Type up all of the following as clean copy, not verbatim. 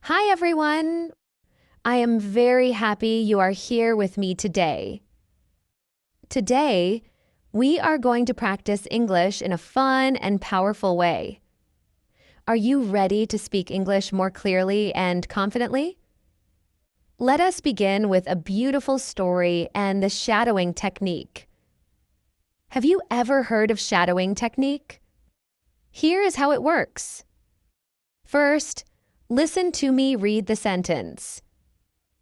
Hi, everyone. I am very happy you are here with me today. Today, we are going to practice English in a fun and powerful way. Are you ready to speak English more clearly and confidently? Let us begin with a beautiful story and the shadowing technique. Have you ever heard of shadowing technique? Here is how it works. First, listen to me read the sentence.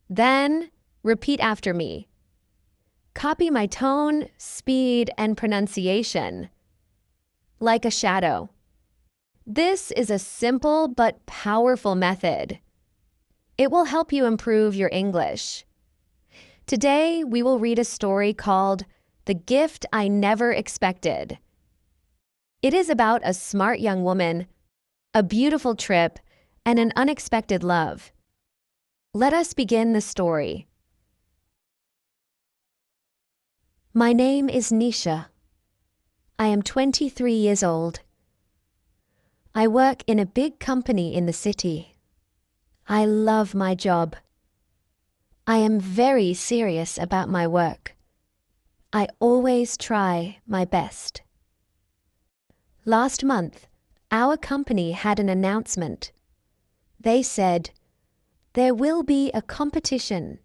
Then, repeat after me. Copy my tone, speed, and pronunciation. Like a shadow. This is a simple but powerful method. It will help you improve your English. Today, we will read a story called The Gift I Never Expected. It is about a smart young woman, a beautiful trip, and an unexpected love. Let us begin the story. My name is Nisha. I am 23 years old. I work in a big company in the city. I love my job. I am very serious about my work. I always try my best. Last month, our company had an announcement. They said, there will be a competition.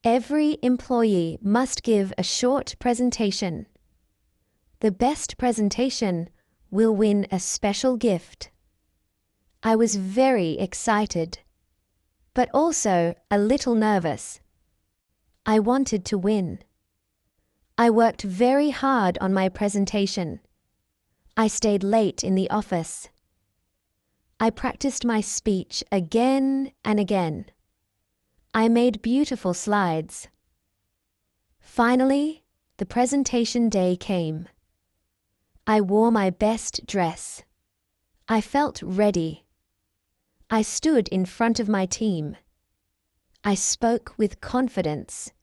Every employee must give a short presentation. The best presentation will win a special gift. I was very excited, but also a little nervous. I wanted to win. I worked very hard on my presentation. I stayed late in the office. I practiced my speech again and again. I made beautiful slides. Finally, the presentation day came. I wore my best dress. I felt ready. I stood in front of my team. I spoke with confidence.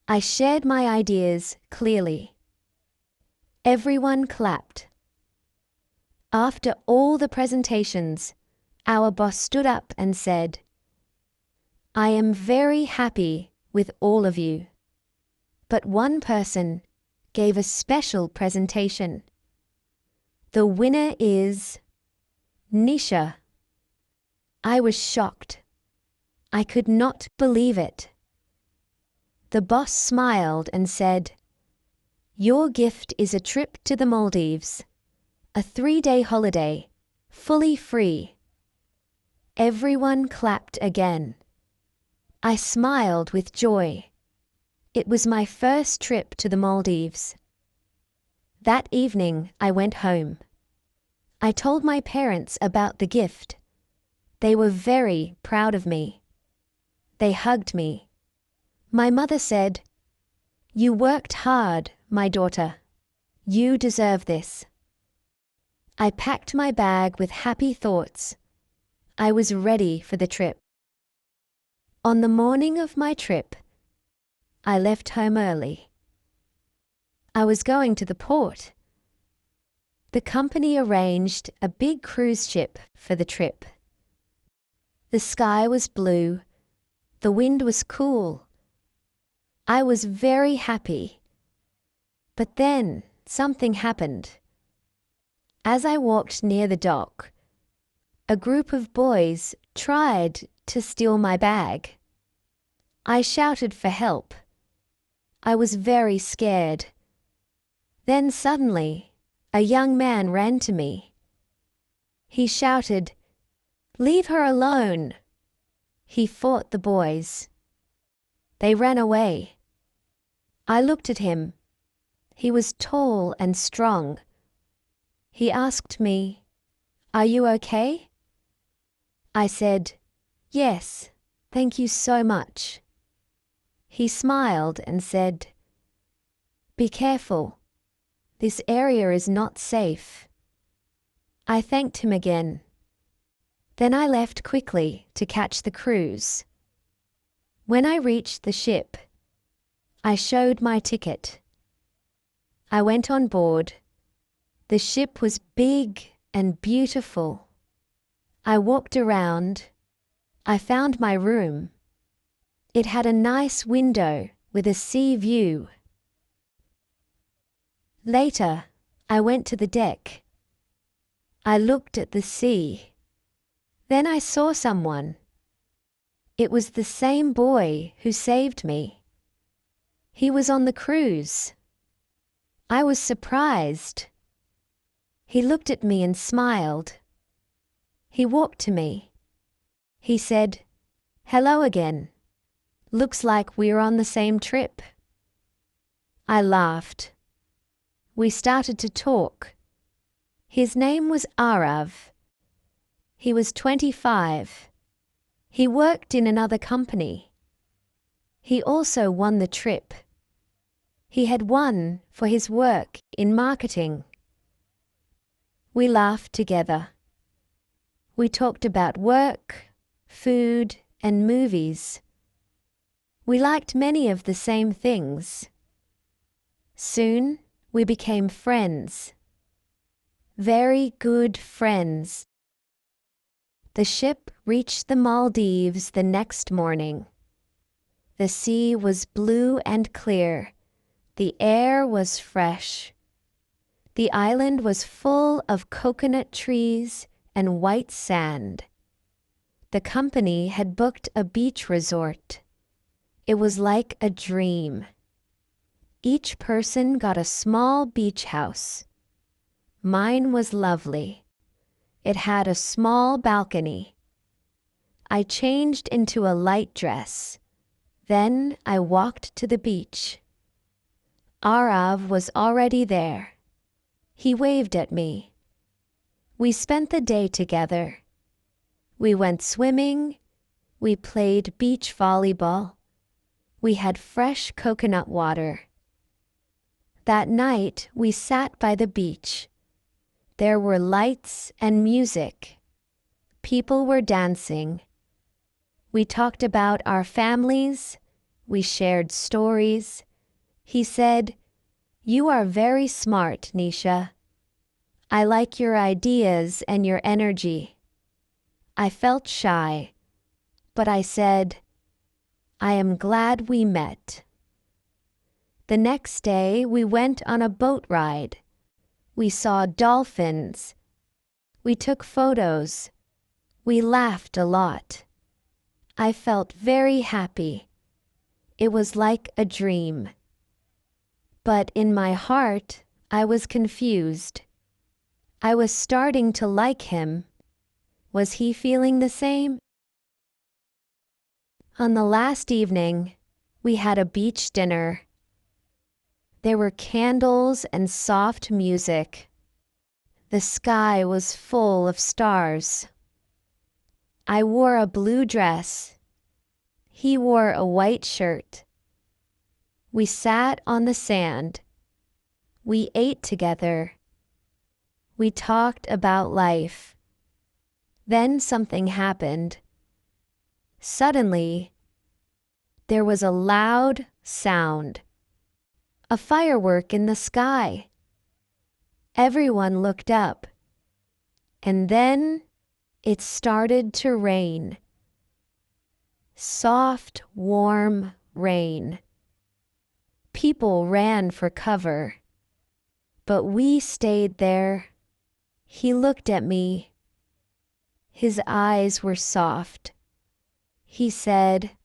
I shared my ideas clearly. Everyone clapped. After all the presentations, our boss stood up and said, I am very happy with all of you. But one person gave a special presentation. The winner is Nisha. I was shocked. I could not believe it. The boss smiled and said, your gift is a trip to the Maldives, a 3-day holiday, fully free. Everyone clapped again. I smiled with joy. It was my first trip to the Maldives. That evening, I went home. I told my parents about the gift. They were very proud of me. They hugged me. My mother said, you worked hard, my daughter. You deserve this. I packed my bag with happy thoughts. I was ready for the trip. On the morning of my trip, I left home early. I was going to the port. The company arranged a big cruise ship for the trip. The sky was blue. The wind was cool. I was very happy. But then something happened. As I walked near the dock, a group of boys tried to steal my bag. I shouted for help. I was very scared. Then suddenly, a young man ran to me. He shouted, leave her alone. He fought the boys. They ran away. I looked at him. He was tall and strong. He asked me, are you okay? I said, yes, thank you so much. He smiled and said, be careful. This area is not safe. I thanked him again. Then I left quickly to catch the cruise. When I reached the ship, I showed my ticket. I went on board. The ship was big and beautiful. I walked around. I found my room. It had a nice window with a sea view. Later, I went to the deck. I looked at the sea. Then I saw someone. It was the same boy who saved me. He was on the cruise. I was surprised. He looked at me and smiled. He walked to me. He said, "Hello again. Looks like we're on the same trip." I laughed. We started to talk. His name was Arav. He was 25. He worked in another company. He also won the trip. He had won for his work in marketing. We laughed together. We talked about work, food, and movies. We liked many of the same things. Soon, we became friends. Very good friends. The ship reached the Maldives the next morning. The sea was blue and clear. The air was fresh. The island was full of coconut trees and white sand. The company had booked a beach resort. It was like a dream. Each person got a small beach house. Mine was lovely. It had a small balcony. I changed into a light dress. Then I walked to the beach. Arav was already there. He waved at me. We spent the day together. We went swimming. We played beach volleyball. We had fresh coconut water. That night we sat by the beach. There were lights and music. People were dancing. We talked about our families. We shared stories. He said, "You are very smart, Nisha. I like your ideas and your energy." I felt shy, but I said, "I am glad we met." The next day we went on a boat ride. We saw dolphins. We took photos. We laughed a lot. I felt very happy. It was like a dream. But in my heart, I was confused. I was starting to like him. Was he feeling the same? On the last evening, we had a beach dinner. There were candles and soft music. The sky was full of stars. I wore a blue dress. He wore a white shirt. We sat on the sand. We ate together. We talked about life. Then something happened. Suddenly, there was a loud sound. A firework in the sky. Everyone looked up. And then it started to rain. Soft, warm rain. People ran for cover. But we stayed there. He looked at me. His eyes were soft. He said,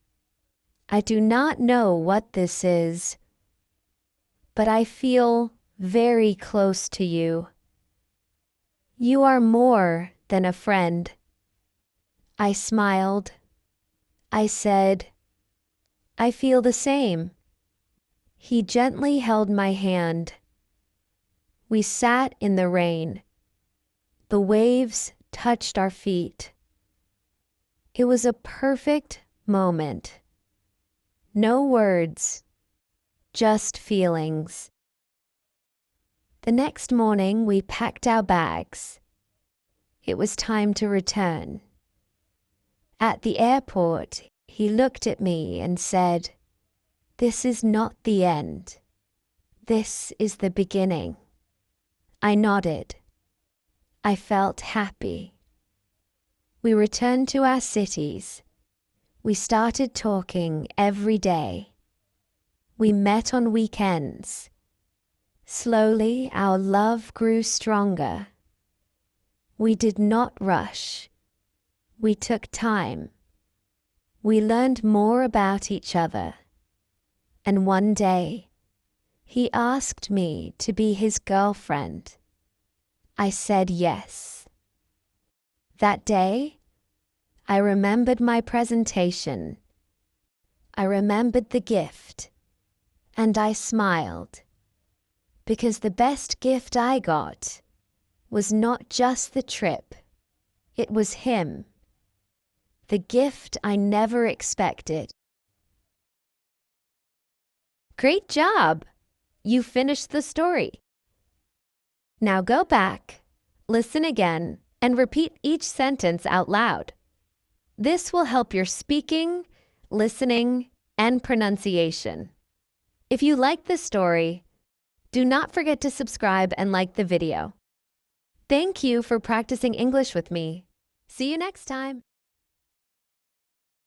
"I do not know what this is, but I feel very close to you. You are more than a friend." I smiled. I said, "I feel the same." He gently held my hand. We sat in the rain. The waves touched our feet. It was a perfect moment. No words, just feelings. The next morning we packed our bags. It was time to return. At the airport, he looked at me and said, "This is not the end. This is the beginning." I nodded. I felt happy. We returned to our cities. We started talking every day. We met on weekends. Slowly, our love grew stronger. We did not rush. We took time. We learned more about each other. And one day, he asked me to be his girlfriend. I said yes. That day, I remembered my presentation. I remembered the gift. And I smiled. Because the best gift I got was not just the trip. It was him. The gift I never expected. Great job! You finished the story. Now go back, listen again, and repeat each sentence out loud. This will help your speaking, listening, and pronunciation. If you like this story, do not forget to subscribe and like the video. Thank you for practicing English with me. See you next time.